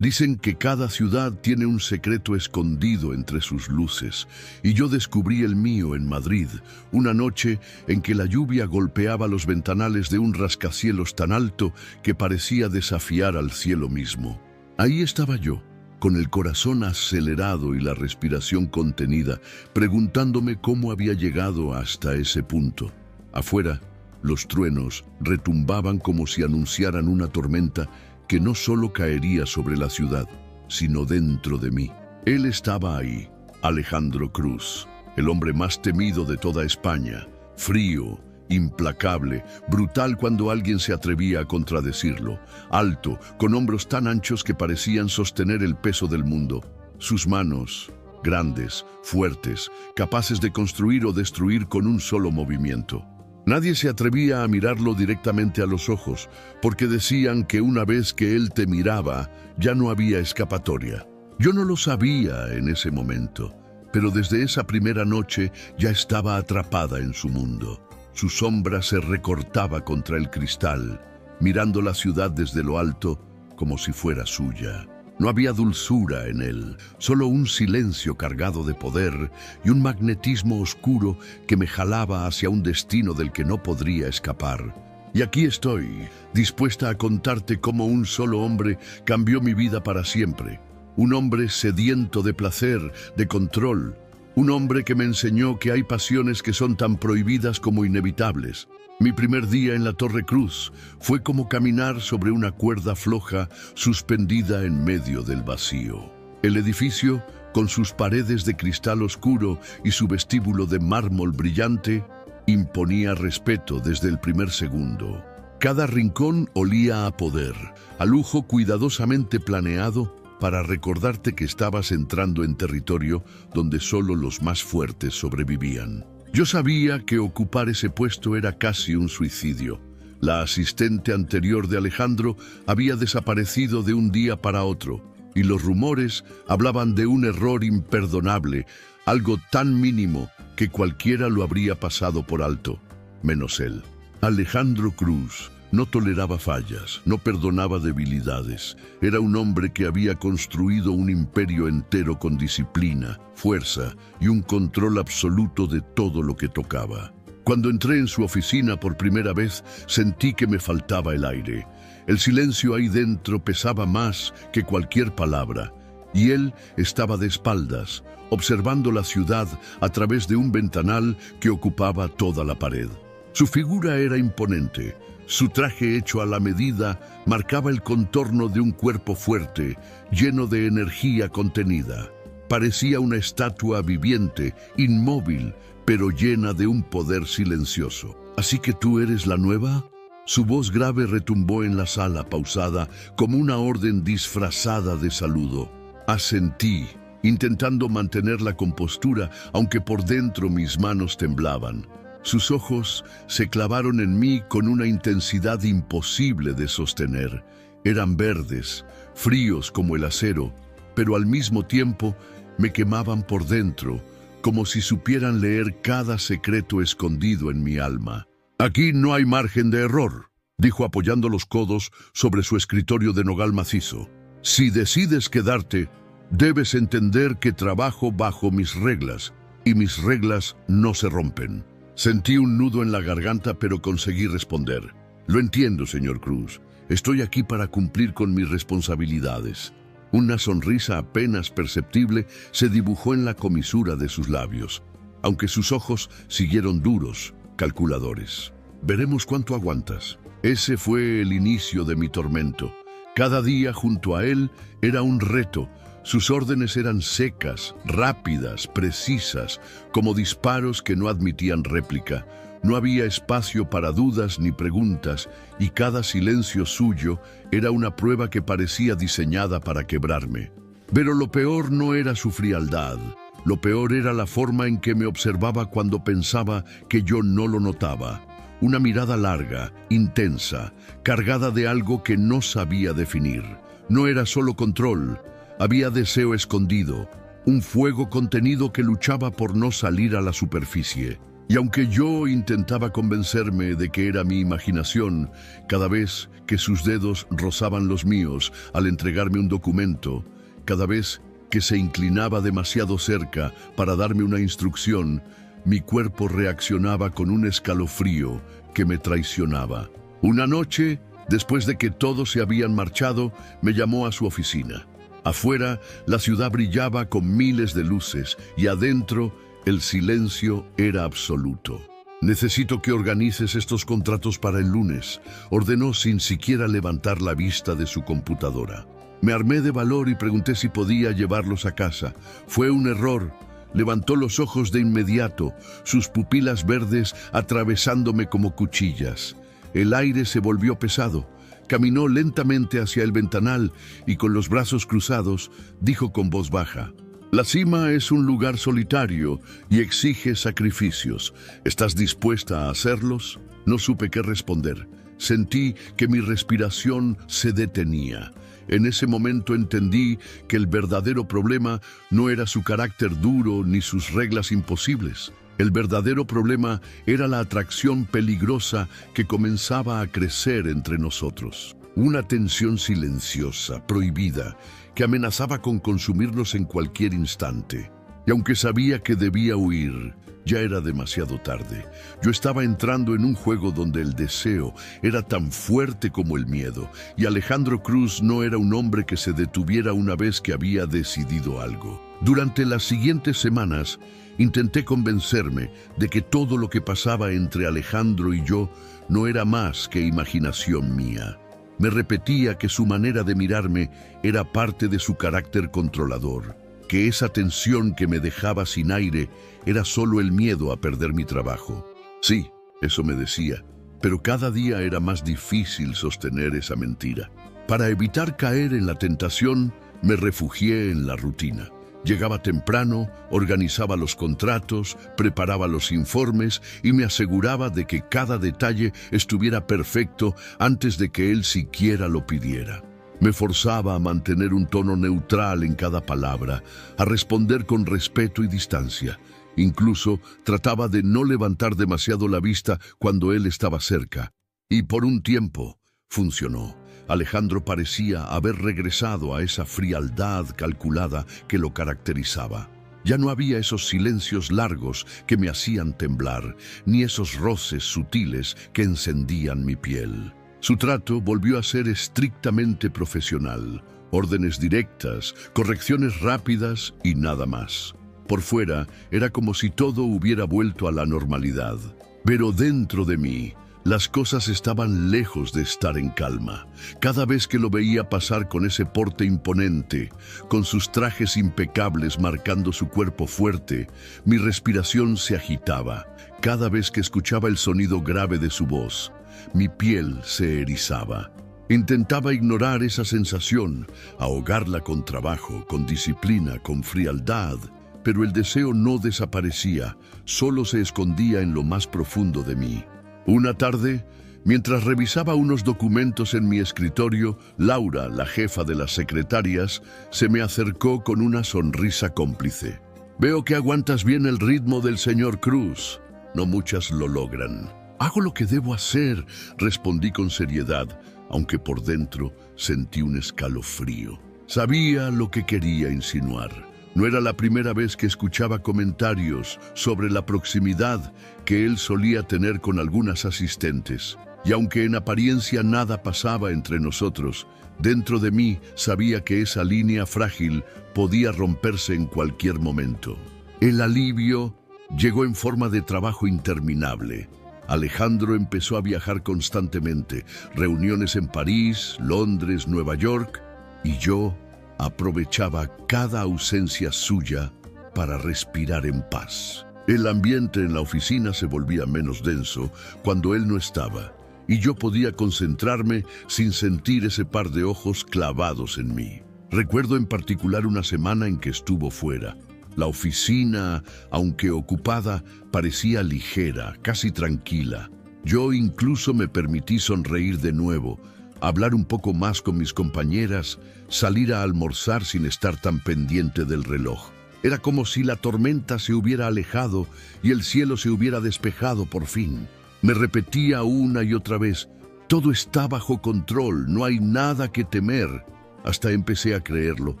Dicen que cada ciudad tiene un secreto escondido entre sus luces, y yo descubrí el mío en Madrid, una noche en que la lluvia golpeaba los ventanales de un rascacielos tan alto que parecía desafiar al cielo mismo. Ahí estaba yo, con el corazón acelerado y la respiración contenida, preguntándome cómo había llegado hasta ese punto. Afuera, los truenos retumbaban como si anunciaran una tormenta que no solo caería sobre la ciudad, sino dentro de mí. Él estaba ahí, Alejandro Cruz, el hombre más temido de toda España, frío, implacable, brutal cuando alguien se atrevía a contradecirlo, alto, con hombros tan anchos que parecían sostener el peso del mundo. Sus manos, grandes, fuertes, capaces de construir o destruir con un solo movimiento. Nadie se atrevía a mirarlo directamente a los ojos, porque decían que una vez que él te miraba, ya no había escapatoria. Yo no lo sabía en ese momento, pero desde esa primera noche ya estaba atrapada en su mundo. Su sombra se recortaba contra el cristal, mirando la ciudad desde lo alto como si fuera suya. No había dulzura en él, solo un silencio cargado de poder y un magnetismo oscuro que me jalaba hacia un destino del que no podría escapar. Y aquí estoy, dispuesta a contarte cómo un solo hombre cambió mi vida para siempre. Un hombre sediento de placer, de control. Un hombre que me enseñó que hay pasiones que son tan prohibidas como inevitables. Mi primer día en la Torre Cruz fue como caminar sobre una cuerda floja suspendida en medio del vacío. El edificio, con sus paredes de cristal oscuro y su vestíbulo de mármol brillante, imponía respeto desde el primer segundo. Cada rincón olía a poder, a lujo cuidadosamente planeado para recordarte que estabas entrando en territorio donde solo los más fuertes sobrevivían. Yo sabía que ocupar ese puesto era casi un suicidio. La asistente anterior de Alejandro había desaparecido de un día para otro, y los rumores hablaban de un error imperdonable, algo tan mínimo que cualquiera lo habría pasado por alto, menos él. Alejandro Cruz no toleraba fallas, no perdonaba debilidades. Era un hombre que había construido un imperio entero con disciplina, fuerza y un control absoluto de todo lo que tocaba. Cuando entré en su oficina por primera vez, sentí que me faltaba el aire. El silencio ahí dentro pesaba más que cualquier palabra, y él estaba de espaldas, observando la ciudad a través de un ventanal que ocupaba toda la pared. Su figura era imponente. Su traje hecho a la medida marcaba el contorno de un cuerpo fuerte, lleno de energía contenida. Parecía una estatua viviente, inmóvil, pero llena de un poder silencioso. ¿Así que tú eres la nueva? Su voz grave retumbó en la sala, pausada, como una orden disfrazada de saludo. Asentí, intentando mantener la compostura, aunque por dentro mis manos temblaban. Sus ojos se clavaron en mí con una intensidad imposible de sostener. Eran verdes, fríos como el acero, pero al mismo tiempo me quemaban por dentro, como si supieran leer cada secreto escondido en mi alma. «Aquí no hay margen de error», dijo apoyando los codos sobre su escritorio de nogal macizo. «Si decides quedarte, debes entender que trabajo bajo mis reglas, y mis reglas no se rompen». Sentí un nudo en la garganta, pero conseguí responder. «Lo entiendo, señor Cruz. Estoy aquí para cumplir con mis responsabilidades». Una sonrisa apenas perceptible se dibujó en la comisura de sus labios, aunque sus ojos siguieron duros, calculadores. «Veremos cuánto aguantas». Ese fue el inicio de mi tormento. Cada día junto a él era un reto. Sus órdenes eran secas, rápidas, precisas, como disparos que no admitían réplica. No había espacio para dudas ni preguntas, y cada silencio suyo era una prueba que parecía diseñada para quebrarme. Pero lo peor no era su frialdad. Lo peor era la forma en que me observaba cuando pensaba que yo no lo notaba. Una mirada larga, intensa, cargada de algo que no sabía definir. No era solo control. Había deseo escondido, un fuego contenido que luchaba por no salir a la superficie. Y aunque yo intentaba convencerme de que era mi imaginación, cada vez que sus dedos rozaban los míos al entregarme un documento, cada vez que se inclinaba demasiado cerca para darme una instrucción, mi cuerpo reaccionaba con un escalofrío que me traicionaba. Una noche, después de que todos se habían marchado, me llamó a su oficina. Afuera, la ciudad brillaba con miles de luces y adentro, el silencio era absoluto. «Necesito que organices estos contratos para el lunes», ordenó sin siquiera levantar la vista de su computadora. Me armé de valor y pregunté si podía llevarlos a casa. Fue un error. Levantó los ojos de inmediato, sus pupilas verdes atravesándome como cuchillas. El aire se volvió pesado. Caminó lentamente hacia el ventanal y con los brazos cruzados dijo con voz baja: «La cima es un lugar solitario y exige sacrificios. ¿Estás dispuesta a hacerlos?». No supe qué responder. Sentí que mi respiración se detenía. En ese momento entendí que el verdadero problema no era su carácter duro ni sus reglas imposibles. El verdadero problema era la atracción peligrosa que comenzaba a crecer entre nosotros. Una tensión silenciosa, prohibida, que amenazaba con consumirnos en cualquier instante. Y aunque sabía que debía huir, ya era demasiado tarde. Yo estaba entrando en un juego donde el deseo era tan fuerte como el miedo, y Alejandro Cruz no era un hombre que se detuviera una vez que había decidido algo. Durante las siguientes semanas, intenté convencerme de que todo lo que pasaba entre Alejandro y yo no era más que imaginación mía. Me repetía que su manera de mirarme era parte de su carácter controlador, que esa tensión que me dejaba sin aire era solo el miedo a perder mi trabajo. Sí, eso me decía, pero cada día era más difícil sostener esa mentira. Para evitar caer en la tentación, me refugié en la rutina. Llegaba temprano, organizaba los contratos, preparaba los informes y me aseguraba de que cada detalle estuviera perfecto antes de que él siquiera lo pidiera. Me forzaba a mantener un tono neutral en cada palabra, a responder con respeto y distancia. Incluso trataba de no levantar demasiado la vista cuando él estaba cerca. Y por un tiempo funcionó. Alejandro parecía haber regresado a esa frialdad calculada que lo caracterizaba. Ya no había esos silencios largos que me hacían temblar, ni esos roces sutiles que encendían mi piel. Su trato volvió a ser estrictamente profesional. Órdenes directas, correcciones rápidas y nada más. Por fuera era como si todo hubiera vuelto a la normalidad. Pero dentro de mí, las cosas estaban lejos de estar en calma. Cada vez que lo veía pasar con ese porte imponente, con sus trajes impecables marcando su cuerpo fuerte, mi respiración se agitaba. Cada vez que escuchaba el sonido grave de su voz, mi piel se erizaba. Intentaba ignorar esa sensación, ahogarla con trabajo, con disciplina, con frialdad, pero el deseo no desaparecía, solo se escondía en lo más profundo de mí. Una tarde, mientras revisaba unos documentos en mi escritorio, Laura, la jefa de las secretarias, se me acercó con una sonrisa cómplice. «Veo que aguantas bien el ritmo del señor Cruz. No muchas lo logran». «Hago lo que debo hacer», respondí con seriedad, aunque por dentro sentí un escalofrío. Sabía lo que quería insinuar. No era la primera vez que escuchaba comentarios sobre la proximidad que él solía tener con algunas asistentes. Y aunque en apariencia nada pasaba entre nosotros, dentro de mí sabía que esa línea frágil podía romperse en cualquier momento. El alivio llegó en forma de trabajo interminable. Alejandro empezó a viajar constantemente, reuniones en París, Londres, Nueva York, y yo aprovechaba cada ausencia suya para respirar en paz. El ambiente en la oficina se volvía menos denso cuando él no estaba, y yo podía concentrarme sin sentir ese par de ojos clavados en mí. Recuerdo en particular una semana en que estuvo fuera. La oficina, aunque ocupada, parecía ligera, casi tranquila. Yo incluso me permití sonreír de nuevo, hablar un poco más con mis compañeras, salir a almorzar sin estar tan pendiente del reloj. Era como si la tormenta se hubiera alejado y el cielo se hubiera despejado por fin. Me repetía una y otra vez: todo está bajo control, no hay nada que temer. Hasta empecé a creerlo.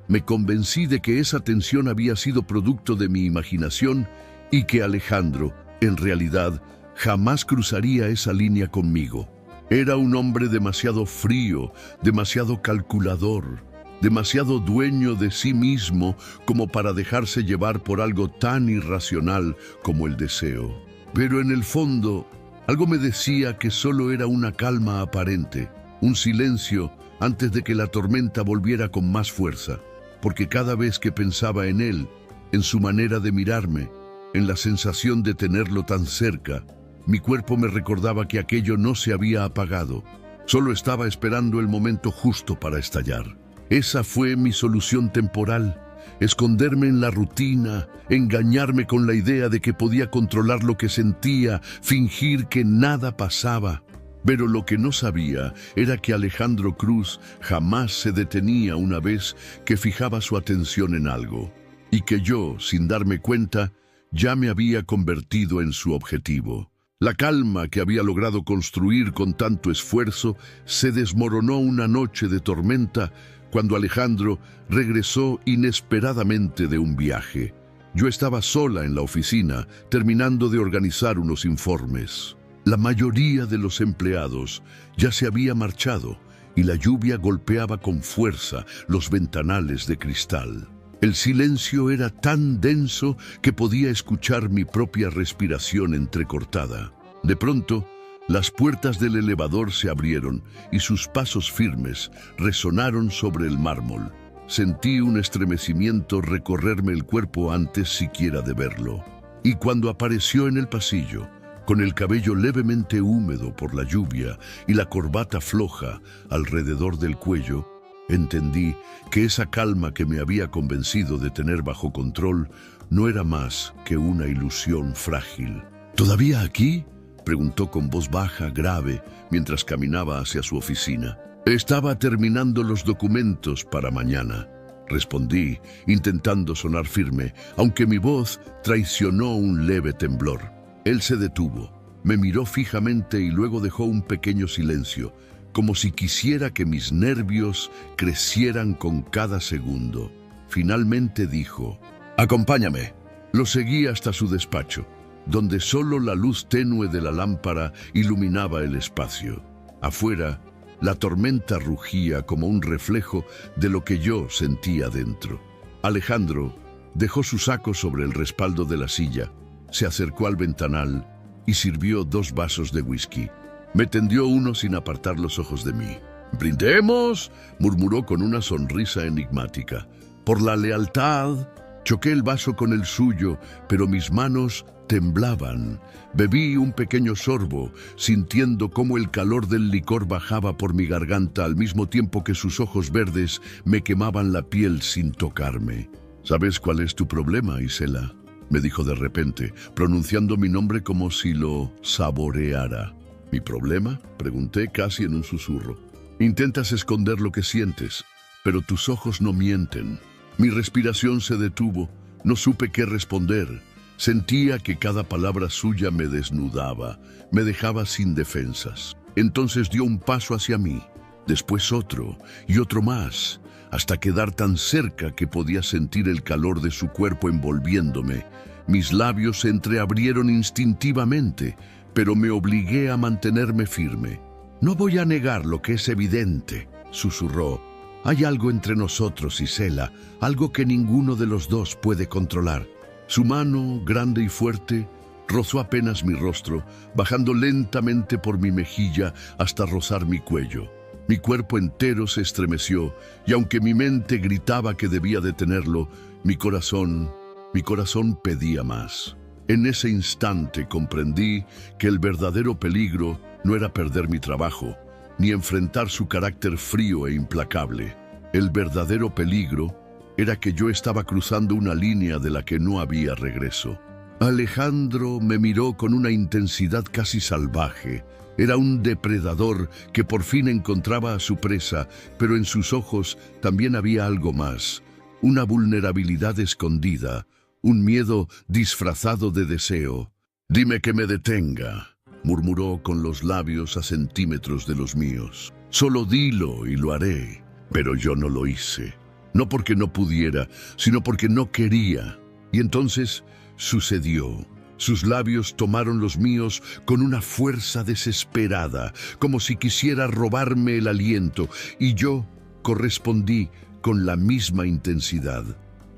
Me convencí de que esa tensión había sido producto de mi imaginación y que Alejandro, en realidad, jamás cruzaría esa línea conmigo. Era un hombre demasiado frío, demasiado calculador, demasiado dueño de sí mismo como para dejarse llevar por algo tan irracional como el deseo. Pero en el fondo, algo me decía que solo era una calma aparente, un silencio antes de que la tormenta volviera con más fuerza, porque cada vez que pensaba en él, en su manera de mirarme, en la sensación de tenerlo tan cerca, mi cuerpo me recordaba que aquello no se había apagado, solo estaba esperando el momento justo para estallar. Esa fue mi solución temporal: esconderme en la rutina, engañarme con la idea de que podía controlar lo que sentía, fingir que nada pasaba. Pero lo que no sabía era que Alejandro Cruz jamás se detenía una vez que fijaba su atención en algo, y que yo, sin darme cuenta, ya me había convertido en su objetivo. La calma que había logrado construir con tanto esfuerzo se desmoronó una noche de tormenta cuando Alejandro regresó inesperadamente de un viaje. Yo estaba sola en la oficina, terminando de organizar unos informes. La mayoría de los empleados ya se había marchado y la lluvia golpeaba con fuerza los ventanales de cristal. El silencio era tan denso que podía escuchar mi propia respiración entrecortada. De pronto, las puertas del elevador se abrieron y sus pasos firmes resonaron sobre el mármol. Sentí un estremecimiento recorrerme el cuerpo antes siquiera de verlo. Y cuando apareció en el pasillo, con el cabello levemente húmedo por la lluvia y la corbata floja alrededor del cuello, entendí que esa calma que me había convencido de tener bajo control no era más que una ilusión frágil. ¿Todavía aquí?, preguntó con voz baja, grave, mientras caminaba hacia su oficina. Estaba terminando los documentos para mañana, respondí, intentando sonar firme, aunque mi voz traicionó un leve temblor. Él se detuvo, me miró fijamente y luego dejó un pequeño silencio, como si quisiera que mis nervios crecieran con cada segundo. Finalmente dijo: «Acompáñame». Lo seguí hasta su despacho, donde solo la luz tenue de la lámpara iluminaba el espacio. Afuera, la tormenta rugía como un reflejo de lo que yo sentía dentro. Alejandro dejó su saco sobre el respaldo de la silla, se acercó al ventanal y sirvió 2 vasos de whisky. Me tendió uno sin apartar los ojos de mí. «¡Brindemos!», murmuró con una sonrisa enigmática. «Por la lealtad». Choqué el vaso con el suyo, pero mis manos temblaban. Bebí un pequeño sorbo, sintiendo cómo el calor del licor bajaba por mi garganta al mismo tiempo que sus ojos verdes me quemaban la piel sin tocarme. «¿Sabes cuál es tu problema, Isela?», me dijo de repente, pronunciando mi nombre como si lo saboreara. «¿Mi problema?», pregunté casi en un susurro. «Intentas esconder lo que sientes, pero tus ojos no mienten». Mi respiración se detuvo, no supe qué responder. Sentía que cada palabra suya me desnudaba, me dejaba sin defensas. Entonces dio un paso hacia mí, después otro y otro más, hasta quedar tan cerca que podía sentir el calor de su cuerpo envolviéndome. Mis labios se entreabrieron instintivamente, pero me obligué a mantenerme firme. «No voy a negar lo que es evidente», susurró. «Hay algo entre nosotros, Isela, algo que ninguno de los dos puede controlar». Su mano, grande y fuerte, rozó apenas mi rostro, bajando lentamente por mi mejilla hasta rozar mi cuello. Mi cuerpo entero se estremeció, y aunque mi mente gritaba que debía detenerlo, mi corazón pedía más. En ese instante comprendí que el verdadero peligro no era perder mi trabajo, ni enfrentar su carácter frío e implacable. El verdadero peligro era que yo estaba cruzando una línea de la que no había regreso. Alejandro me miró con una intensidad casi salvaje. Era un depredador que por fin encontraba a su presa, pero en sus ojos también había algo más. una vulnerabilidad escondida, un miedo disfrazado de deseo. «Dime que me detenga», murmuró con los labios a centímetros de los míos. «Solo dilo y lo haré». Pero yo no lo hice. No porque no pudiera, sino porque no quería. Y entonces sucedió. Sus labios tomaron los míos con una fuerza desesperada, como si quisiera robarme el aliento, y yo correspondí con la misma intensidad.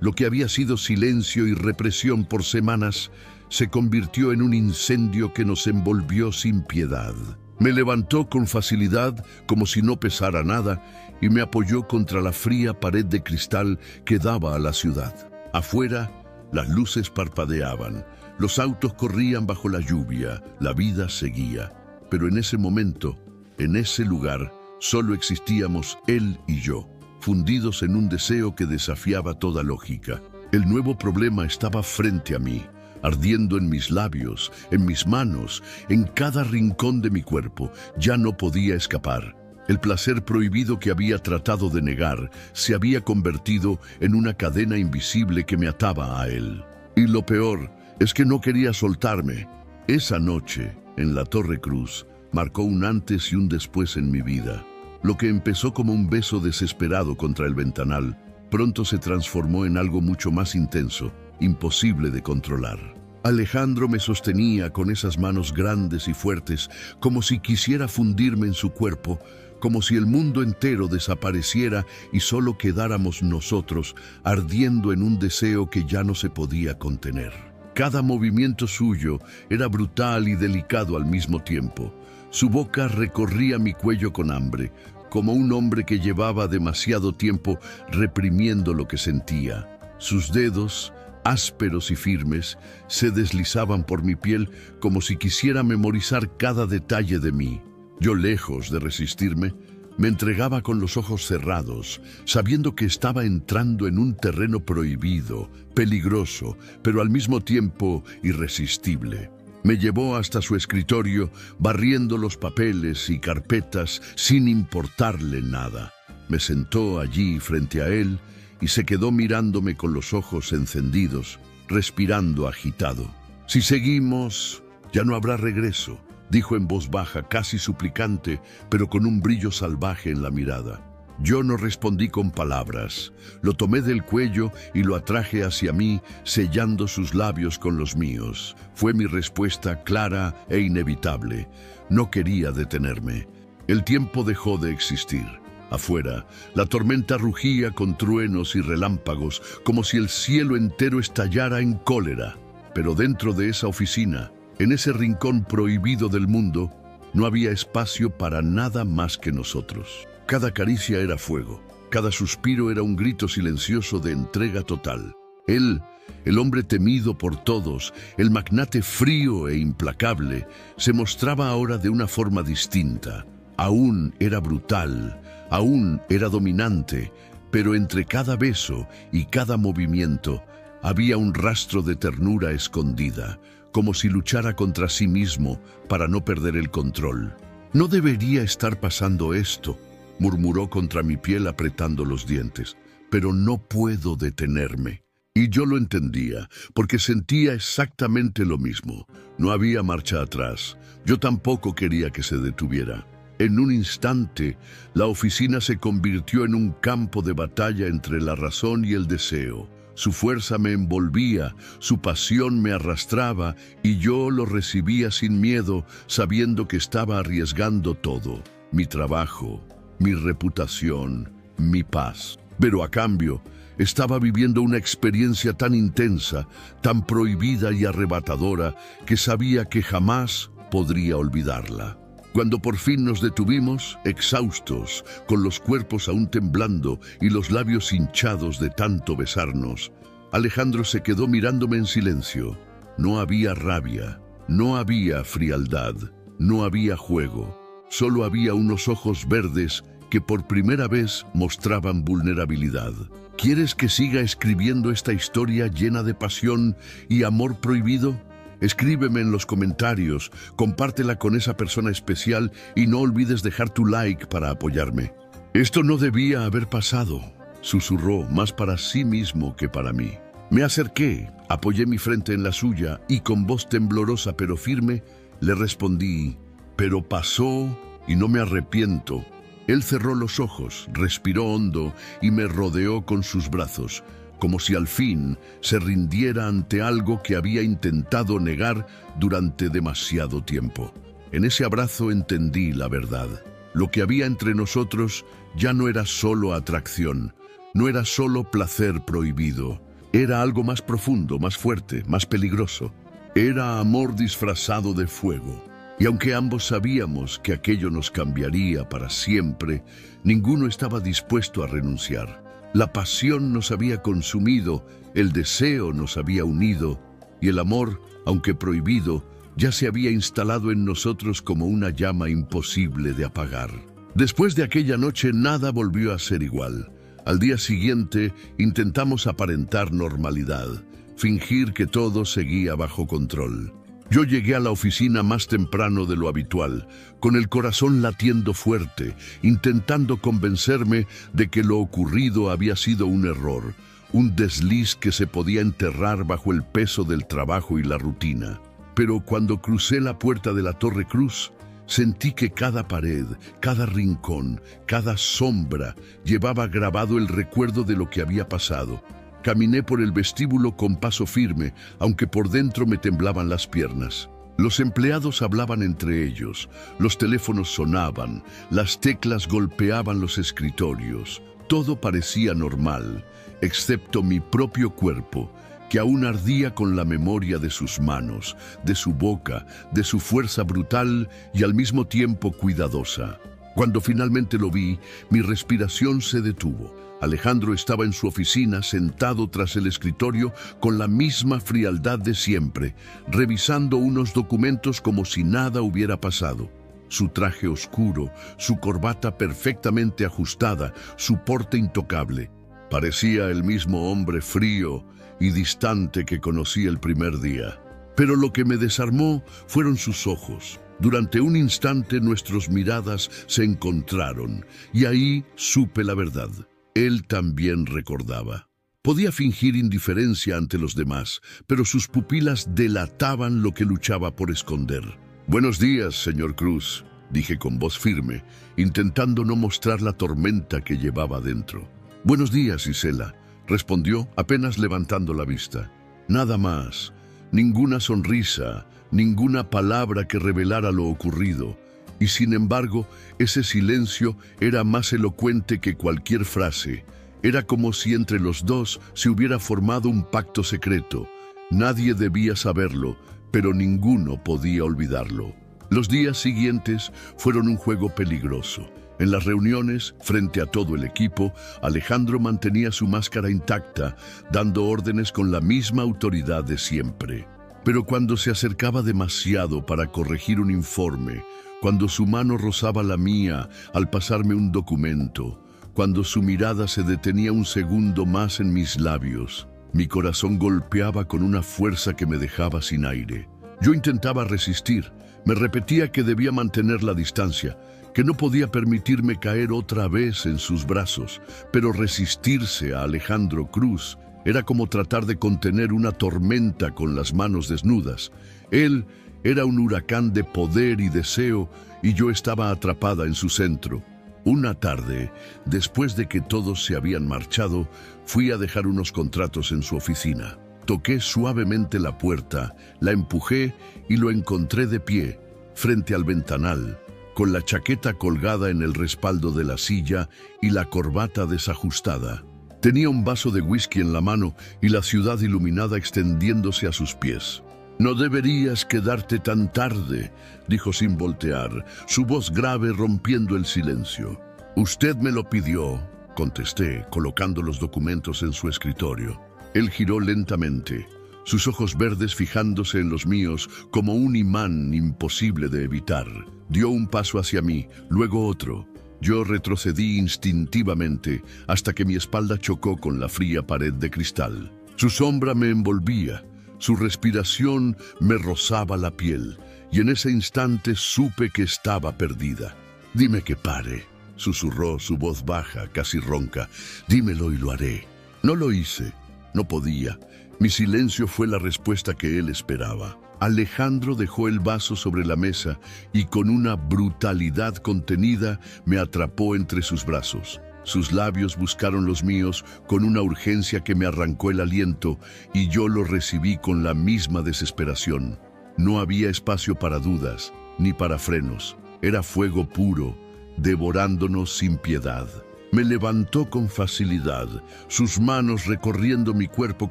Lo que había sido silencio y represión por semanas se convirtió en un incendio que nos envolvió sin piedad. Me levantó con facilidad, como si no pesara nada, y me apoyó contra la fría pared de cristal que daba a la ciudad. Afuera, las luces parpadeaban, los autos corrían bajo la lluvia, la vida seguía. Pero en ese momento, en ese lugar, solo existíamos él y yo, fundidos en un deseo que desafiaba toda lógica. El nuevo problema estaba frente a mí, ardiendo en mis labios, en mis manos, en cada rincón de mi cuerpo. Ya no podía escapar. El placer prohibido que había tratado de negar se había convertido en una cadena invisible que me ataba a él. Y lo peor es que no quería soltarme. Esa noche, en la Torre Cruz, marcó un antes y un después en mi vida. Lo que empezó como un beso desesperado contra el ventanal, pronto se transformó en algo mucho más intenso, imposible de controlar. Alejandro me sostenía con esas manos grandes y fuertes, como si quisiera fundirme en su cuerpo, como si el mundo entero desapareciera y solo quedáramos nosotros, ardiendo en un deseo que ya no se podía contener. Cada movimiento suyo era brutal y delicado al mismo tiempo. Su boca recorría mi cuello con hambre, como un hombre que llevaba demasiado tiempo reprimiendo lo que sentía. Sus dedos, ásperos y firmes, se deslizaban por mi piel como si quisiera memorizar cada detalle de mí. Yo, lejos de resistirme, me entregaba con los ojos cerrados, sabiendo que estaba entrando en un terreno prohibido, peligroso, pero al mismo tiempo irresistible. Me llevó hasta su escritorio, barriendo los papeles y carpetas sin importarle nada. Me sentó allí frente a él y se quedó mirándome con los ojos encendidos, respirando agitado. «Si seguimos, ya no habrá regreso», dijo en voz baja, casi suplicante, pero con un brillo salvaje en la mirada. Yo no respondí con palabras. Lo tomé del cuello y lo atraje hacia mí, sellando sus labios con los míos. Fue mi respuesta clara e inevitable. No quería detenerme. El tiempo dejó de existir. Afuera, la tormenta rugía con truenos y relámpagos, como si el cielo entero estallara en cólera. Pero dentro de esa oficina, en ese rincón prohibido del mundo, no había espacio para nada más que nosotros. Cada caricia era fuego, cada suspiro era un grito silencioso de entrega total. Él, el hombre temido por todos, el magnate frío e implacable, se mostraba ahora de una forma distinta. Aún era brutal, aún era dominante, pero entre cada beso y cada movimiento había un rastro de ternura escondida, como si luchara contra sí mismo para no perder el control. «No debería estar pasando esto», murmuró contra mi piel apretando los dientes, «pero no puedo detenerme». Y yo lo entendía, porque sentía exactamente lo mismo. No había marcha atrás. Yo tampoco quería que se detuviera. En un instante, la oficina se convirtió en un campo de batalla entre la razón y el deseo. Su fuerza me envolvía, su pasión me arrastraba y yo lo recibía sin miedo, sabiendo que estaba arriesgando todo: mi trabajo, mi reputación, mi paz. Pero a cambio, estaba viviendo una experiencia tan intensa, tan prohibida y arrebatadora, que sabía que jamás podría olvidarla. Cuando por fin nos detuvimos, exhaustos, con los cuerpos aún temblando y los labios hinchados de tanto besarnos, Alejandro se quedó mirándome en silencio. No había rabia, no había frialdad, no había juego. Solo había unos ojos verdes que por primera vez mostraban vulnerabilidad. ¿Quieres que siga escribiendo esta historia llena de pasión y amor prohibido? Escríbeme en los comentarios, compártela con esa persona especial y no olvides dejar tu like para apoyarme. Esto no debía haber pasado. susurró, más para sí mismo que para mí. Me acerqué, apoyé mi frente en la suya y con voz temblorosa pero firme le respondí: «Pero pasó y no me arrepiento». Él cerró los ojos, respiró hondo y me rodeó con sus brazos, como si al fin se rindiera ante algo que había intentado negar durante demasiado tiempo. En ese abrazo entendí la verdad. Lo que había entre nosotros ya no era solo atracción, no era solo placer prohibido. Era algo más profundo, más fuerte, más peligroso. Era amor disfrazado de fuego. Y aunque ambos sabíamos que aquello nos cambiaría para siempre, ninguno estaba dispuesto a renunciar. La pasión nos había consumido, el deseo nos había unido, y el amor, aunque prohibido, ya se había instalado en nosotros como una llama imposible de apagar. Después de aquella noche nada volvió a ser igual. Al día siguiente intentamos aparentar normalidad, fingir que todo seguía bajo control. Yo llegué a la oficina más temprano de lo habitual, con el corazón latiendo fuerte, intentando convencerme de que lo ocurrido había sido un error, un desliz que se podía enterrar bajo el peso del trabajo y la rutina. Pero cuando crucé la puerta de la Torre Cruz, sentí que cada pared, cada rincón, cada sombra llevaba grabado el recuerdo de lo que había pasado. Caminé por el vestíbulo con paso firme, aunque por dentro me temblaban las piernas. Los empleados hablaban entre ellos, los teléfonos sonaban, las teclas golpeaban los escritorios. Todo parecía normal, excepto mi propio cuerpo, que aún ardía con la memoria de sus manos, de su boca, de su fuerza brutal y al mismo tiempo cuidadosa. Cuando finalmente lo vi, mi respiración se detuvo. Alejandro estaba en su oficina, sentado tras el escritorio, con la misma frialdad de siempre, revisando unos documentos como si nada hubiera pasado. Su traje oscuro, su corbata perfectamente ajustada, su porte intocable. Parecía el mismo hombre frío y distante que conocí el primer día. Pero lo que me desarmó fueron sus ojos. Durante un instante nuestras miradas se encontraron, y ahí supe la verdad. Él también recordaba. Podía fingir indiferencia ante los demás, pero sus pupilas delataban lo que luchaba por esconder. «Buenos días, señor Cruz», dije con voz firme, intentando no mostrar la tormenta que llevaba dentro. «Buenos días, Isela», respondió apenas levantando la vista. Nada más, ninguna sonrisa, ninguna palabra que revelara lo ocurrido. Y sin embargo, ese silencio era más elocuente que cualquier frase. Era como si entre los dos se hubiera formado un pacto secreto. Nadie debía saberlo, pero ninguno podía olvidarlo. Los días siguientes fueron un juego peligroso. En las reuniones, frente a todo el equipo, Alejandro mantenía su máscara intacta, dando órdenes con la misma autoridad de siempre. Pero cuando se acercaba demasiado para corregir un informe, cuando su mano rozaba la mía al pasarme un documento, cuando su mirada se detenía un segundo más en mis labios, mi corazón golpeaba con una fuerza que me dejaba sin aire. Yo intentaba resistir, me repetía que debía mantener la distancia, que no podía permitirme caer otra vez en sus brazos, pero resistirse a Alejandro Cruz era como tratar de contener una tormenta con las manos desnudas. Él era un huracán de poder y deseo, y yo estaba atrapada en su centro. Una tarde, después de que todos se habían marchado, fui a dejar unos contratos en su oficina. Toqué suavemente la puerta, la empujé y lo encontré de pie, frente al ventanal, con la chaqueta colgada en el respaldo de la silla y la corbata desajustada. Tenía un vaso de whisky en la mano y la ciudad iluminada extendiéndose a sus pies. «No deberías quedarte tan tarde», dijo sin voltear, su voz grave rompiendo el silencio. «Usted me lo pidió», contesté, colocando los documentos en su escritorio. Él giró lentamente, sus ojos verdes fijándose en los míos como un imán imposible de evitar. Dio un paso hacia mí, luego otro. Yo retrocedí instintivamente hasta que mi espalda chocó con la fría pared de cristal. Su sombra me envolvía. Su respiración me rozaba la piel, y en ese instante supe que estaba perdida. «Dime que pare», susurró su voz baja, casi ronca. Dímelo y lo haré. No lo hice. No podía. Mi silencio fue la respuesta que él esperaba. Alejandro dejó el vaso sobre la mesa y con una brutalidad contenida me atrapó entre sus brazos. Sus labios buscaron los míos con una urgencia que me arrancó el aliento y yo lo recibí con la misma desesperación. No había espacio para dudas ni para frenos. Era fuego puro, devorándonos sin piedad. Me levantó con facilidad, sus manos recorriendo mi cuerpo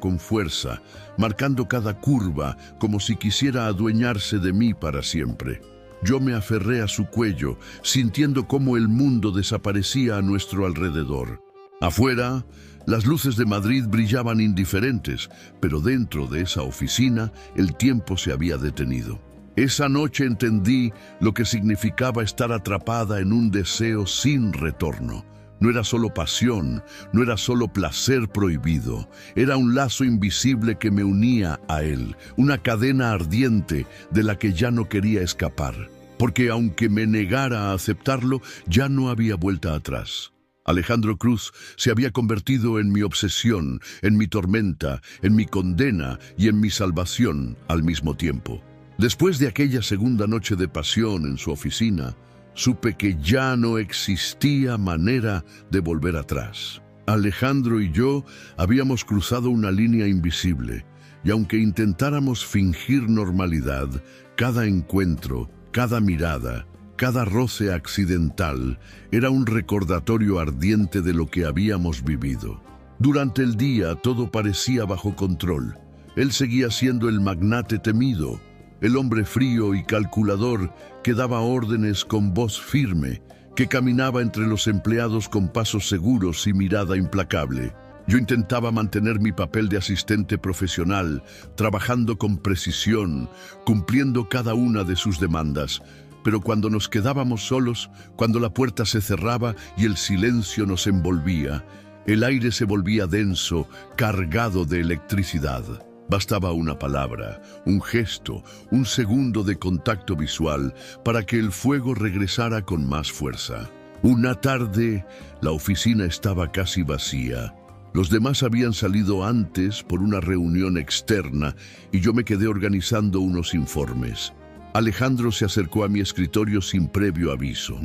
con fuerza, marcando cada curva como si quisiera adueñarse de mí para siempre. Yo me aferré a su cuello, sintiendo cómo el mundo desaparecía a nuestro alrededor. Afuera, las luces de Madrid brillaban indiferentes, pero dentro de esa oficina el tiempo se había detenido. Esa noche entendí lo que significaba estar atrapada en un deseo sin retorno. No era solo pasión, no era solo placer prohibido, era un lazo invisible que me unía a él, una cadena ardiente de la que ya no quería escapar, porque aunque me negara a aceptarlo, ya no había vuelta atrás. Alejandro Cruz se había convertido en mi obsesión, en mi tormenta, en mi condena y en mi salvación al mismo tiempo. Después de aquella segunda noche de pasión en su oficina, supe que ya no existía manera de volver atrás. Alejandro y yo habíamos cruzado una línea invisible, y aunque intentáramos fingir normalidad, cada encuentro, cada mirada, cada roce accidental era un recordatorio ardiente de lo que habíamos vivido. Durante el día todo parecía bajo control. Él seguía siendo el magnate temido, el hombre frío y calculador que daba órdenes con voz firme, que caminaba entre los empleados con pasos seguros y mirada implacable. Yo intentaba mantener mi papel de asistente profesional, trabajando con precisión, cumpliendo cada una de sus demandas. Pero cuando nos quedábamos solos, cuando la puerta se cerraba y el silencio nos envolvía, el aire se volvía denso, cargado de electricidad. Bastaba una palabra, un gesto, un segundo de contacto visual para que el fuego regresara con más fuerza. Una tarde, la oficina estaba casi vacía. Los demás habían salido antes por una reunión externa y yo me quedé organizando unos informes. Alejandro se acercó a mi escritorio sin previo aviso.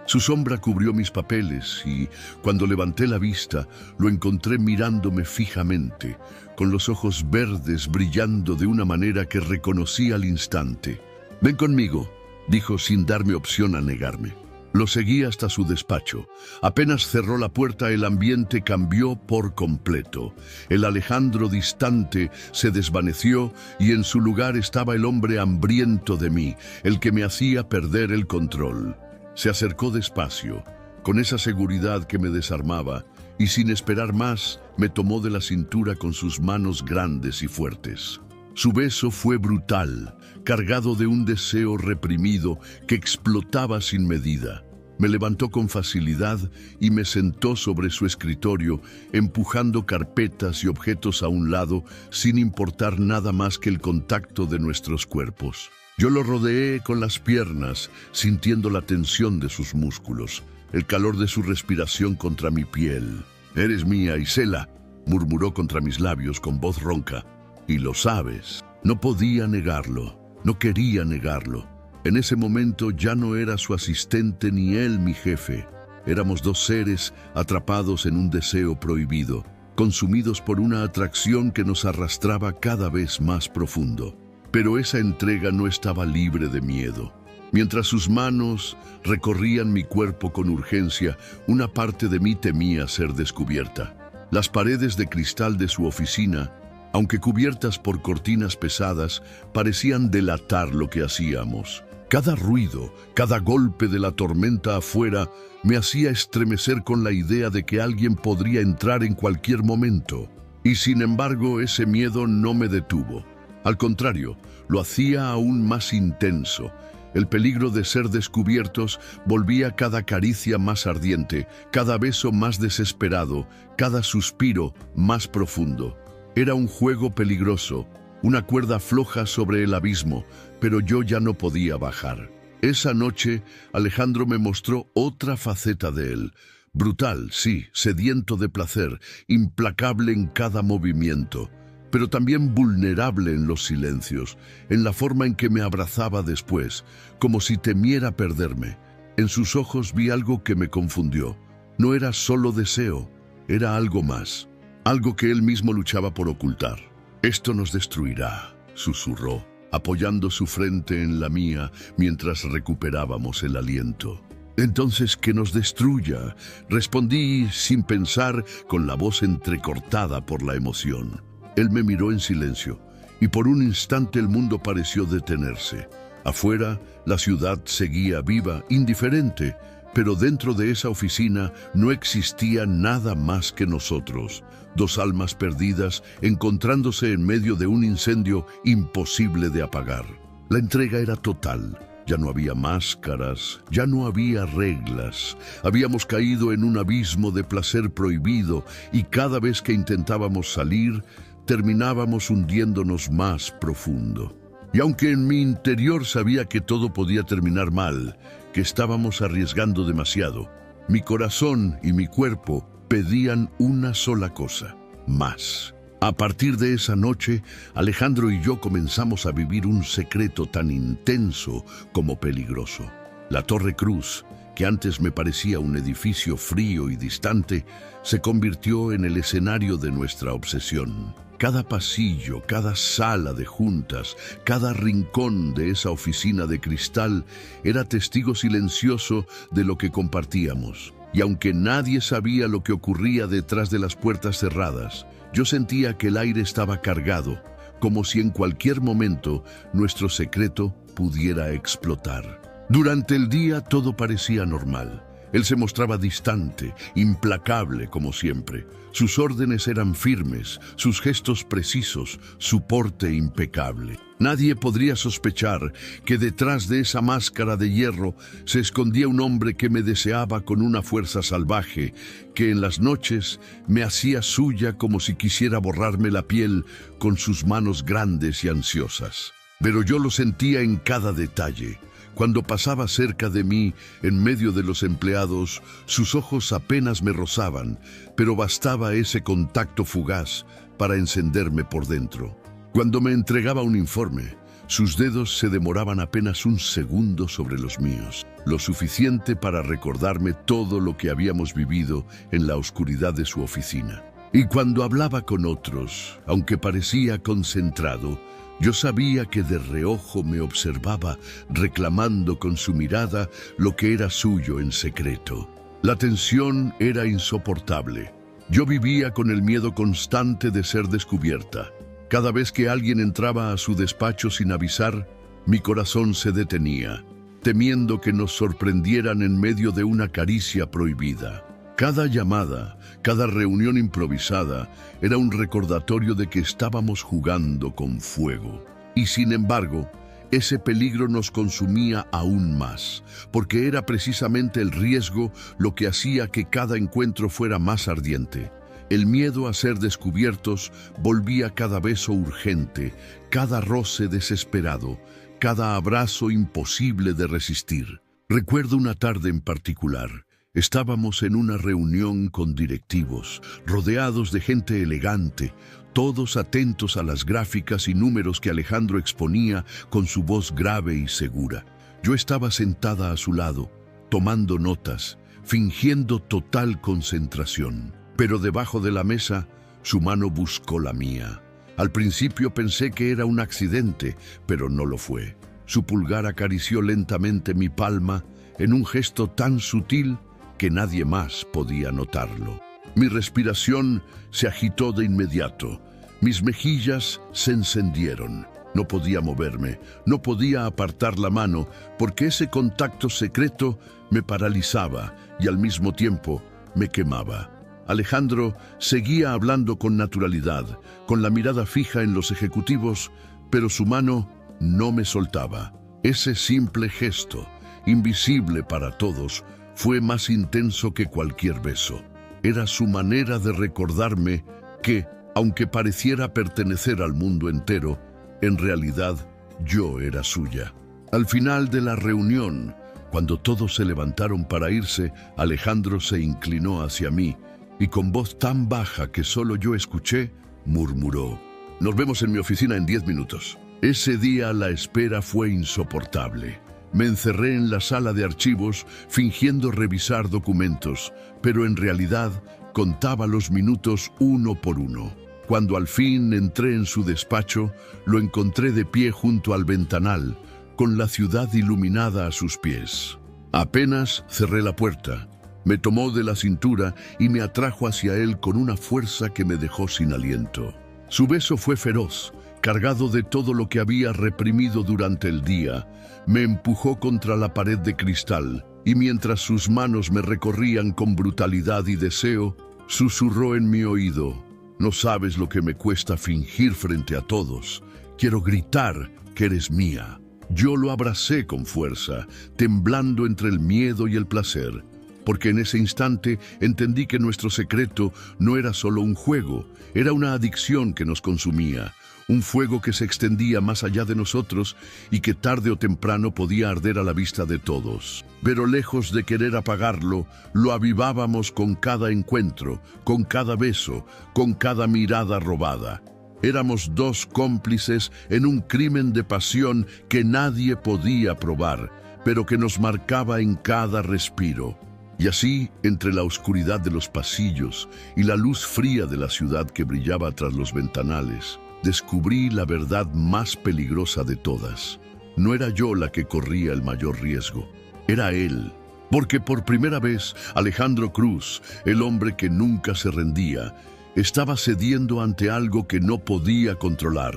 Su sombra cubrió mis papeles y, cuando levanté la vista, lo encontré mirándome fijamente, con los ojos verdes brillando de una manera que reconocí al instante. «Ven conmigo», dijo sin darme opción a negarme. Lo seguí hasta su despacho. Apenas cerró la puerta, el ambiente cambió por completo. El Alejandro distante se desvaneció y en su lugar estaba el hombre hambriento de mí, el que me hacía perder el control. Se acercó despacio, con esa seguridad que me desarmaba, y sin esperar más, me tomó de la cintura con sus manos grandes y fuertes. Su beso fue brutal, cargado de un deseo reprimido que explotaba sin medida. Me levantó con facilidad y me sentó sobre su escritorio, empujando carpetas y objetos a un lado, sin importar nada más que el contacto de nuestros cuerpos. Yo lo rodeé con las piernas, sintiendo la tensión de sus músculos, el calor de su respiración contra mi piel. «Eres mía, Isela», murmuró contra mis labios con voz ronca. «Y lo sabes». No podía negarlo, no quería negarlo. En ese momento ya no era su asistente ni él mi jefe. Éramos dos seres atrapados en un deseo prohibido, consumidos por una atracción que nos arrastraba cada vez más profundo. Pero esa entrega no estaba libre de miedo. Mientras sus manos recorrían mi cuerpo con urgencia, una parte de mí temía ser descubierta. Las paredes de cristal de su oficina, aunque cubiertas por cortinas pesadas, parecían delatar lo que hacíamos. Cada ruido, cada golpe de la tormenta afuera me hacía estremecer con la idea de que alguien podría entrar en cualquier momento. Y sin embargo, ese miedo no me detuvo. Al contrario, lo hacía aún más intenso. El peligro de ser descubiertos volvía cada caricia más ardiente, cada beso más desesperado, cada suspiro más profundo. Era un juego peligroso, una cuerda floja sobre el abismo, pero yo ya no podía bajar. Esa noche, Alejandro me mostró otra faceta de él. Brutal, sí, sediento de placer, implacable en cada movimiento, pero también vulnerable en los silencios, en la forma en que me abrazaba después, como si temiera perderme. En sus ojos vi algo que me confundió. No era solo deseo, era algo más, algo que él mismo luchaba por ocultar. «Esto nos destruirá», susurró, apoyando su frente en la mía mientras recuperábamos el aliento. «Entonces que nos destruya», respondí sin pensar, con la voz entrecortada por la emoción. Él me miró en silencio, y por un instante el mundo pareció detenerse. Afuera, la ciudad seguía viva, indiferente, pero dentro de esa oficina no existía nada más que nosotros, dos almas perdidas encontrándose en medio de un incendio imposible de apagar. La entrega era total. Ya no había máscaras, ya no había reglas. Habíamos caído en un abismo de placer prohibido y cada vez que intentábamos salir, terminábamos hundiéndonos más profundo. Y aunque en mi interior sabía que todo podía terminar mal, que estábamos arriesgando demasiado, mi corazón y mi cuerpo pedían una sola cosa: más. A partir de esa noche, Alejandro y yo comenzamos a vivir un secreto tan intenso como peligroso. La Torre Cruz, que antes me parecía un edificio frío y distante, se convirtió en el escenario de nuestra obsesión. Cada pasillo, cada sala de juntas, cada rincón de esa oficina de cristal era testigo silencioso de lo que compartíamos. Y aunque nadie sabía lo que ocurría detrás de las puertas cerradas, yo sentía que el aire estaba cargado, como si en cualquier momento nuestro secreto pudiera explotar. Durante el día todo parecía normal. Él se mostraba distante, implacable como siempre. Sus órdenes eran firmes, sus gestos precisos, su porte impecable. Nadie podría sospechar que detrás de esa máscara de hierro se escondía un hombre que me deseaba con una fuerza salvaje, que en las noches me hacía suya como si quisiera borrarme la piel con sus manos grandes y ansiosas. Pero yo lo sentía en cada detalle. Cuando pasaba cerca de mí, en medio de los empleados, sus ojos apenas me rozaban, pero bastaba ese contacto fugaz para encenderme por dentro. Cuando me entregaba un informe, sus dedos se demoraban apenas un segundo sobre los míos, lo suficiente para recordarme todo lo que habíamos vivido en la oscuridad de su oficina. Y cuando hablaba con otros, aunque parecía concentrado, yo sabía que de reojo me observaba, reclamando con su mirada lo que era suyo en secreto. La tensión era insoportable. Yo vivía con el miedo constante de ser descubierta. Cada vez que alguien entraba a su despacho sin avisar, mi corazón se detenía, temiendo que nos sorprendieran en medio de una caricia prohibida. Cada llamada, cada reunión improvisada era un recordatorio de que estábamos jugando con fuego. Y sin embargo, ese peligro nos consumía aún más, porque era precisamente el riesgo lo que hacía que cada encuentro fuera más ardiente. El miedo a ser descubiertos volvía cada beso urgente, cada roce desesperado, cada abrazo imposible de resistir. Recuerdo una tarde en particular. Estábamos en una reunión con directivos, rodeados de gente elegante, todos atentos a las gráficas y números que Alejandro exponía con su voz grave y segura. Yo estaba sentada a su lado, tomando notas, fingiendo total concentración. Pero debajo de la mesa, su mano buscó la mía. Al principio pensé que era un accidente, pero no lo fue. Su pulgar acarició lentamente mi palma en un gesto tan sutil que nadie más podía notarlo. Mi respiración se agitó de inmediato. Mis mejillas se encendieron. No podía moverme, no podía apartar la mano, porque ese contacto secreto me paralizaba y al mismo tiempo me quemaba. Alejandro seguía hablando con naturalidad, con la mirada fija en los ejecutivos, pero su mano no me soltaba. Ese simple gesto, invisible para todos, fue más intenso que cualquier beso. Era su manera de recordarme que, aunque pareciera pertenecer al mundo entero, en realidad yo era suya. Al final de la reunión, cuando todos se levantaron para irse, Alejandro se inclinó hacia mí y con voz tan baja que solo yo escuché, murmuró: «Nos vemos en mi oficina en 10 minutos». Ese día la espera fue insoportable. Me encerré en la sala de archivos fingiendo revisar documentos, pero en realidad contaba los minutos uno por uno. Cuando al fin entré en su despacho, lo encontré de pie junto al ventanal, con la ciudad iluminada a sus pies. Apenas cerré la puerta, me tomó de la cintura y me atrajo hacia él con una fuerza que me dejó sin aliento. Su beso fue feroz, cargado de todo lo que había reprimido durante el día. Me empujó contra la pared de cristal y mientras sus manos me recorrían con brutalidad y deseo, susurró en mi oído: «No sabes lo que me cuesta fingir frente a todos. Quiero gritar que eres mía». Yo lo abracé con fuerza, temblando entre el miedo y el placer, porque en ese instante entendí que nuestro secreto no era solo un juego, era una adicción que nos consumía, un fuego que se extendía más allá de nosotros y que tarde o temprano podía arder a la vista de todos. Pero lejos de querer apagarlo, lo avivábamos con cada encuentro, con cada beso, con cada mirada robada. Éramos dos cómplices en un crimen de pasión que nadie podía probar, pero que nos marcaba en cada respiro. Y así, entre la oscuridad de los pasillos y la luz fría de la ciudad que brillaba tras los ventanales, descubrí la verdad más peligrosa de todas. No era yo la que corría el mayor riesgo, era él. Porque por primera vez Alejandro Cruz, el hombre que nunca se rendía, estaba cediendo ante algo que no podía controlar: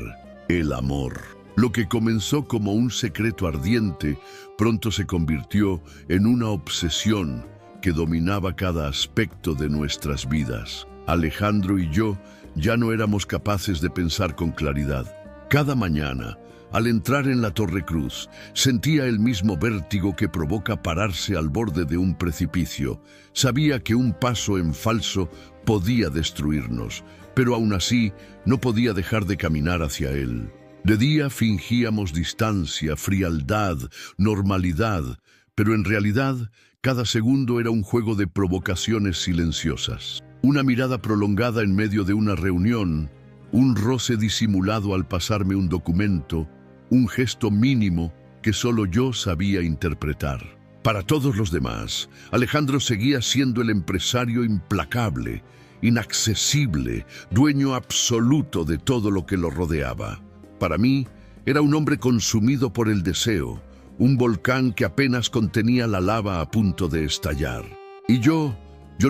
el amor. Lo que comenzó como un secreto ardiente, pronto se convirtió en una obsesión que dominaba cada aspecto de nuestras vidas. Alejandro y yo ya no éramos capaces de pensar con claridad. Cada mañana, al entrar en la Torre Cruz, sentía el mismo vértigo que provoca pararse al borde de un precipicio. Sabía que un paso en falso podía destruirnos, pero aún así no podía dejar de caminar hacia él. De día fingíamos distancia, frialdad, normalidad, pero en realidad cada segundo era un juego de provocaciones silenciosas. Una mirada prolongada en medio de una reunión, un roce disimulado al pasarme un documento, un gesto mínimo que solo yo sabía interpretar. Para todos los demás, Alejandro seguía siendo el empresario implacable, inaccesible, dueño absoluto de todo lo que lo rodeaba. Para mí, era un hombre consumido por el deseo, un volcán que apenas contenía la lava a punto de estallar. Y yo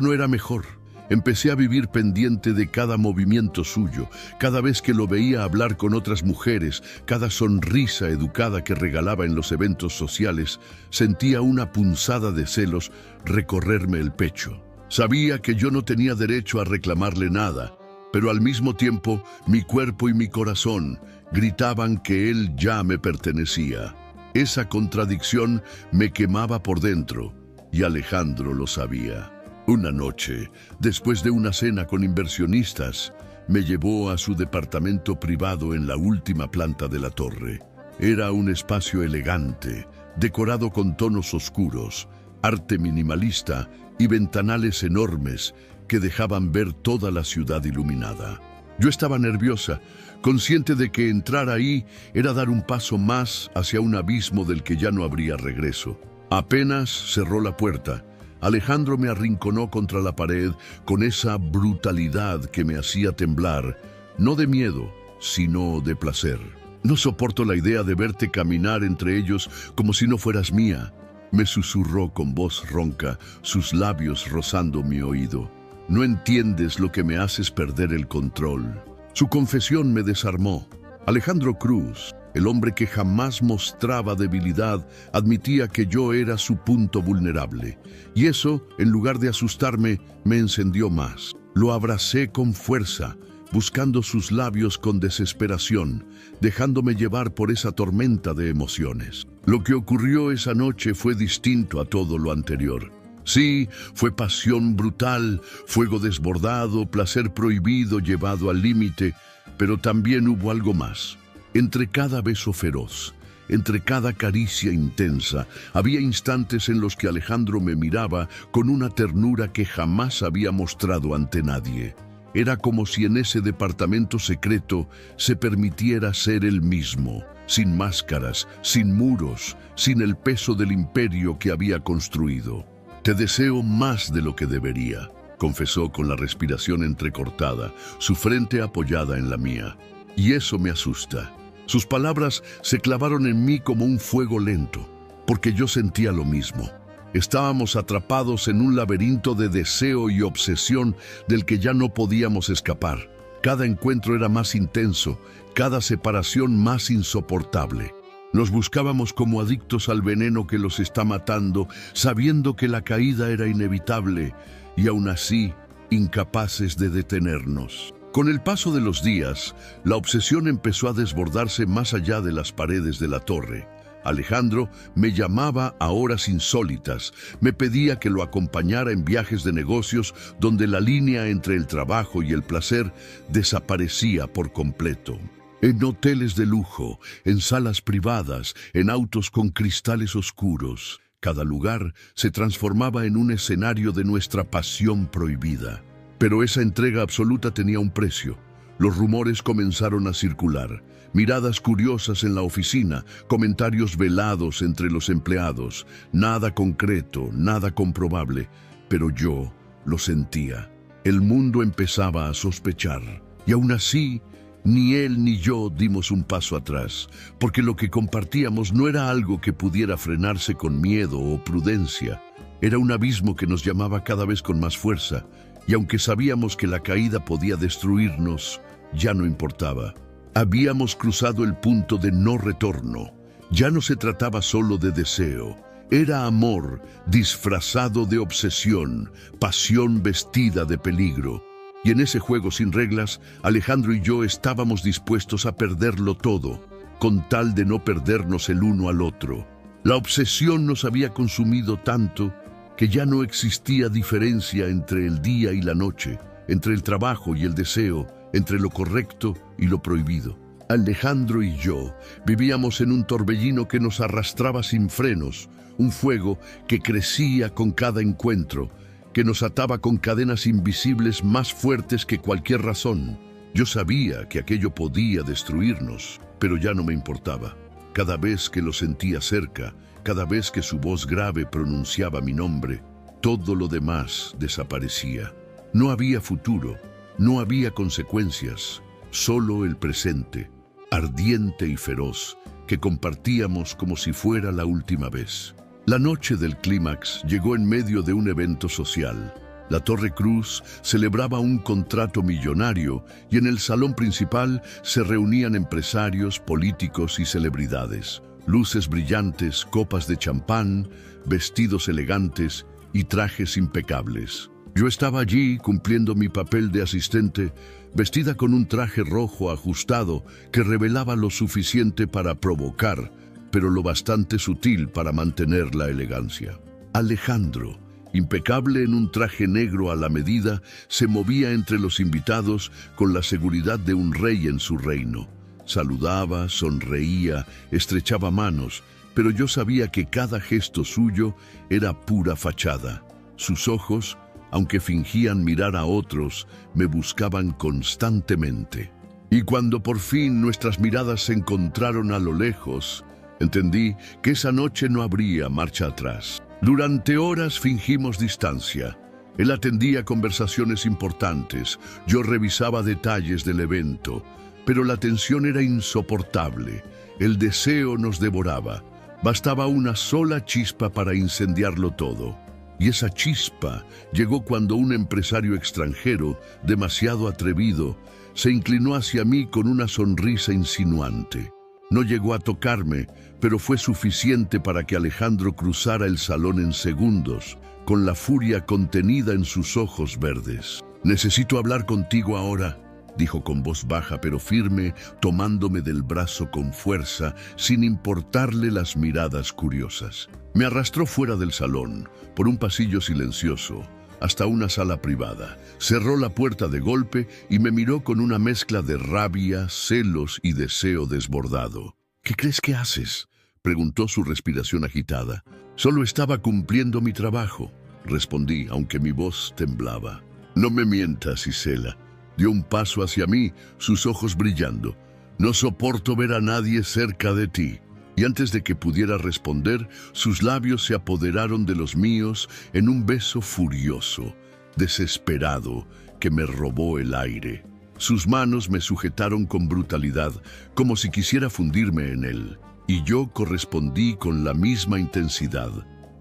no era mejor. Empecé a vivir pendiente de cada movimiento suyo, cada vez que lo veía hablar con otras mujeres, cada sonrisa educada que regalaba en los eventos sociales, sentía una punzada de celos recorrerme el pecho. Sabía que yo no tenía derecho a reclamarle nada, pero al mismo tiempo mi cuerpo y mi corazón gritaban que él ya me pertenecía. Esa contradicción me quemaba por dentro, y Alejandro lo sabía. Una noche, después de una cena con inversionistas, me llevó a su departamento privado en la última planta de la torre. Era un espacio elegante, decorado con tonos oscuros, arte minimalista y ventanales enormes que dejaban ver toda la ciudad iluminada. Yo estaba nerviosa, consciente de que entrar ahí era dar un paso más hacia un abismo del que ya no habría regreso. Apenas cerró la puerta, Alejandro me arrinconó contra la pared con esa brutalidad que me hacía temblar, no de miedo, sino de placer. «No soporto la idea de verte caminar entre ellos como si no fueras mía», me susurró con voz ronca, sus labios rozando mi oído. «No entiendes lo que me haces perder el control». Su confesión me desarmó. Alejandro Cruz, el hombre que jamás mostraba debilidad, admitía que yo era su punto vulnerable. Y eso, en lugar de asustarme, me encendió más. Lo abracé con fuerza, buscando sus labios con desesperación, dejándome llevar por esa tormenta de emociones. Lo que ocurrió esa noche fue distinto a todo lo anterior. Sí, fue pasión brutal, fuego desbordado, placer prohibido llevado al límite, pero también hubo algo más. Entre cada beso feroz, Entre cada caricia intensa, había instantes en los que Alejandro me miraba con una ternura que jamás había mostrado ante nadie. Era como si en ese departamento secreto se permitiera ser él mismo, sin máscaras, sin muros, sin el peso del imperio que había construido. «Te deseo más de lo que debería», confesó con la respiración entrecortada, su frente apoyada en la mía. «Y eso me asusta». Sus palabras se clavaron en mí como un fuego lento, porque yo sentía lo mismo. Estábamos atrapados en un laberinto de deseo y obsesión del que ya no podíamos escapar. Cada encuentro era más intenso, cada separación más insoportable. Nos buscábamos como adictos al veneno que los está matando, sabiendo que la caída era inevitable, y aún así, incapaces de detenernos. Con el paso de los días, la obsesión empezó a desbordarse más allá de las paredes de la torre. Alejandro me llamaba a horas insólitas, me pedía que lo acompañara en viajes de negocios donde la línea entre el trabajo y el placer desaparecía por completo. En hoteles de lujo, en salas privadas, en autos con cristales oscuros, cada lugar se transformaba en un escenario de nuestra pasión prohibida. Pero esa entrega absoluta tenía un precio. Los rumores comenzaron a circular, miradas curiosas en la oficina, comentarios velados entre los empleados, nada concreto, nada comprobable, pero yo lo sentía. El mundo empezaba a sospechar, y aún así, ni él ni yo dimos un paso atrás, porque lo que compartíamos no era algo que pudiera frenarse con miedo o prudencia. Era un abismo que nos llamaba cada vez con más fuerza, y aunque sabíamos que la caída podía destruirnos, ya no importaba. Habíamos cruzado el punto de no retorno. Ya no se trataba solo de deseo. Era amor disfrazado de obsesión, pasión vestida de peligro. Y en ese juego sin reglas, Alejandro y yo estábamos dispuestos a perderlo todo, con tal de no perdernos el uno al otro. La obsesión nos había consumido tanto que ya no existía diferencia entre el día y la noche, entre el trabajo y el deseo, entre lo correcto y lo prohibido. Alejandro y yo vivíamos en un torbellino que nos arrastraba sin frenos, un fuego que crecía con cada encuentro, que nos ataba con cadenas invisibles más fuertes que cualquier razón. Yo sabía que aquello podía destruirnos, pero ya no me importaba. Cada vez que lo sentía cerca, cada vez que su voz grave pronunciaba mi nombre, todo lo demás desaparecía. No había futuro, no había consecuencias, solo el presente, ardiente y feroz, que compartíamos como si fuera la última vez. La noche del clímax llegó en medio de un evento social. La Torre Cruz celebraba un contrato millonario y en el salón principal se reunían empresarios, políticos y celebridades. Luces brillantes, copas de champán, vestidos elegantes y trajes impecables. Yo estaba allí cumpliendo mi papel de asistente, vestida con un traje rojo ajustado que revelaba lo suficiente para provocar, pero lo bastante sutil para mantener la elegancia. Alejandro, impecable en un traje negro a la medida, se movía entre los invitados con la seguridad de un rey en su reino. Saludaba, sonreía, estrechaba manos, pero yo sabía que cada gesto suyo era pura fachada. Sus ojos, aunque fingían mirar a otros, me buscaban constantemente. Y cuando por fin nuestras miradas se encontraron a lo lejos, entendí que esa noche no habría marcha atrás. Durante horas fingimos distancia. Él atendía conversaciones importantes, yo revisaba detalles del evento, pero la tensión era insoportable. El deseo nos devoraba. Bastaba una sola chispa para incendiarlo todo. Y esa chispa llegó cuando un empresario extranjero, demasiado atrevido, se inclinó hacia mí con una sonrisa insinuante. No llegó a tocarme, pero fue suficiente para que Alejandro cruzara el salón en segundos, con la furia contenida en sus ojos verdes. «Necesito hablar contigo ahora», dijo con voz baja pero firme, tomándome del brazo con fuerza, sin importarle las miradas curiosas. Me arrastró fuera del salón, por un pasillo silencioso, hasta una sala privada. Cerró la puerta de golpe y me miró con una mezcla de rabia, celos y deseo desbordado. «¿Qué crees que haces?», preguntó su respiración agitada. Solo estaba cumpliendo mi trabajo, respondí, aunque mi voz temblaba. No me mientas, Isela. Dio un paso hacia mí, sus ojos brillando. No soporto ver a nadie cerca de ti. Y antes de que pudiera responder, sus labios se apoderaron de los míos en un beso furioso, desesperado, que me robó el aire. Sus manos me sujetaron con brutalidad, como si quisiera fundirme en él. Y yo correspondí con la misma intensidad,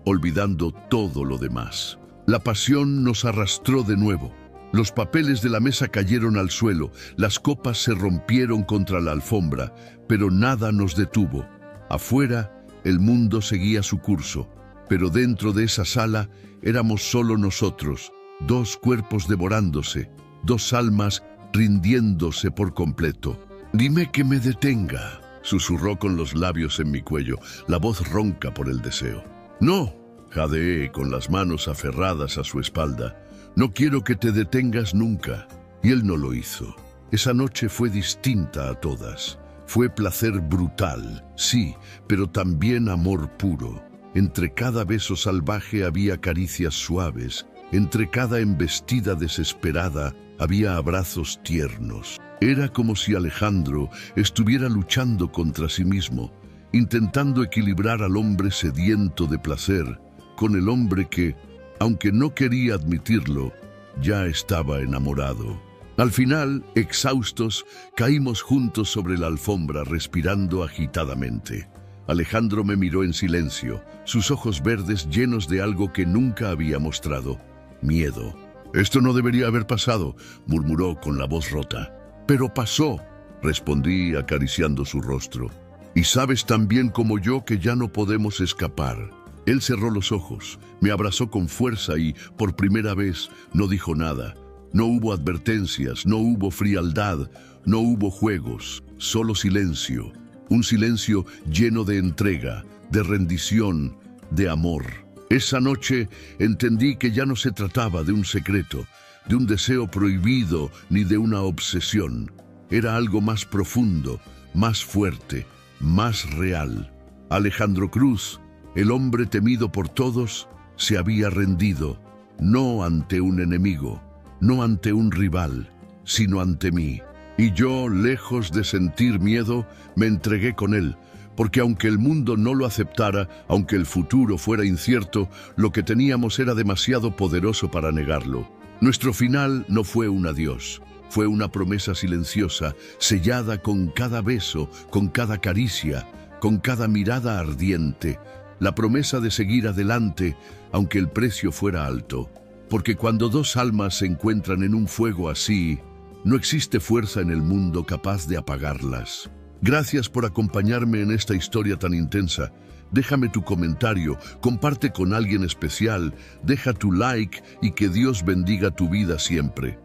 olvidando todo lo demás. La pasión nos arrastró de nuevo. Los papeles de la mesa cayeron al suelo, las copas se rompieron contra la alfombra, pero nada nos detuvo. Afuera, el mundo seguía su curso, pero dentro de esa sala éramos solo nosotros, dos cuerpos devorándose, dos almas rindiéndose por completo. «Dime que me detenga», susurró con los labios en mi cuello, la voz ronca por el deseo. «No», jadeé con las manos aferradas a su espalda. «No quiero que te detengas nunca». Y él no lo hizo. Esa noche fue distinta a todas. Fue placer brutal, sí, pero también amor puro. Entre cada beso salvaje había caricias suaves. Entre cada embestida desesperada había abrazos tiernos. Era como si Alejandro estuviera luchando contra sí mismo, intentando equilibrar al hombre sediento de placer con el hombre que, aunque no quería admitirlo, ya estaba enamorado. Al final, exhaustos, caímos juntos sobre la alfombra, respirando agitadamente. Alejandro me miró en silencio, sus ojos verdes llenos de algo que nunca había mostrado: miedo. «Esto no debería haber pasado», murmuró con la voz rota. «Pero pasó», respondí acariciando su rostro. «Y sabes tan bien como yo que ya no podemos escapar». Él cerró los ojos, me abrazó con fuerza y, por primera vez, no dijo nada. No hubo advertencias, no hubo frialdad, no hubo juegos, solo silencio. Un silencio lleno de entrega, de rendición, de amor. Esa noche entendí que ya no se trataba de un secreto, de un deseo prohibido ni de una obsesión. Era algo más profundo, más fuerte, más real. Alejandro Cruz, el hombre temido por todos, se había rendido, no ante un enemigo, no ante un rival, sino ante mí. Y yo, lejos de sentir miedo, me entregué con él, porque aunque el mundo no lo aceptara, aunque el futuro fuera incierto, lo que teníamos era demasiado poderoso para negarlo. Nuestro final no fue un adiós, fue una promesa silenciosa, sellada con cada beso, con cada caricia, con cada mirada ardiente, la promesa de seguir adelante, aunque el precio fuera alto. Porque cuando dos almas se encuentran en un fuego así, no existe fuerza en el mundo capaz de apagarlas. Gracias por acompañarme en esta historia tan intensa. Déjame tu comentario, comparte con alguien especial, deja tu like y que Dios bendiga tu vida siempre.